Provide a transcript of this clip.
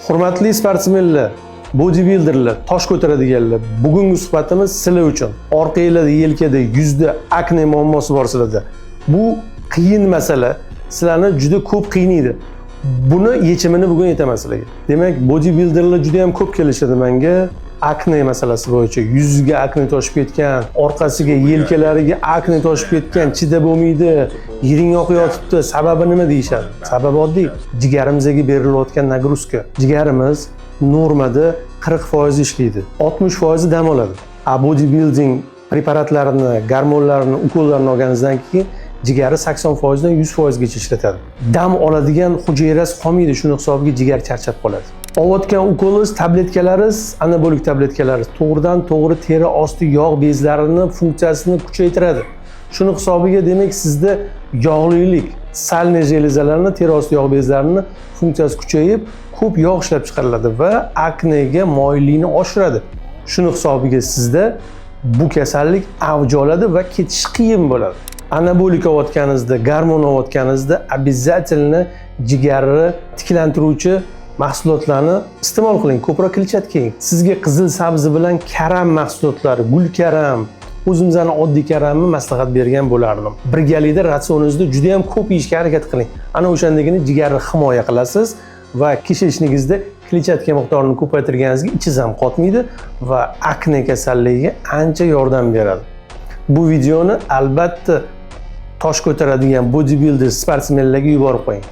Hurmatli sportsmenlar, bodybuilderlar, tosh ko'taradiganlar, bugungi suhbatimiz sizlar uchun. Orqangizda, yelkada, yuzda akne muammosi bor sizlarda. Bu qiyin masala, sizlarni juda ko'p qiynaydi. Buni yechimini bugun aytaman sizlarga. Demak, bodybuilderlar juda ham ko'p kelishadi menga. Akne masalasi bo'yicha yuziga akne toshib ketgan, orqasiga, yelkalariga akne toshib ketgan, chidab bo'lmaydi, yiring oqib yotibdi. Sababi nima deyishadi? Sababi oddiy. Jigarimizga berilayotgan nagruzka. Jigarimiz normada 40% ishlaydi, 60% dam oladi. Bodybuilding preparatlarini, gormonlarni, ukollarni olganingizdan keyin jigari 80% dan 100% gacha ishlatadi. Dam oladigan hujayrasi qolmaydi, shuni hisobiga jigar charchab qoladi. Olayotgan ukolingiz, tabletkalaringiz, anabolik tabletkalaringiz to'g'ridan-to'g'ri teri osti yog' bezlarini funksiyasini kuchaytiradi. Shuni hisobiga demak sizda yog'lilik, salniy jelizalarni, teri osti yog' bezlarini funksiyasi kuchayib, ko'p yog' ishlab chiqariladi va aknega moyillikni oshiradi. Shuni hisobiga sizda bu kasallik avj oladi va ketish qiyin bo'ladi. Anabolik olayotganingizda, gormon olayotganingizda обязательно jigarni tiklantiruvchi mahsulotlarni iste'mol qiling, ko'proq kletchatka yeng. Sizga qizil sabzi bilan karam mahsulotlari, gul karam, o'zimizning oddiy karamni maslahat bergan bo'lardim. Birgalikda ratsioningizda juda ham ko'p yeyishga harakat qiling. Ana o'shandagina jigarni himoya qilasiz va kishishligingizda kletchatka miqdorini ko'paytirganingizga ichingiz ham qotmaydi va akne kasalligiga ancha yordam beradi. Bu videoni albatta tosh ko'taradigan bodybuilder sportsmenlarga yuborib qo'ying.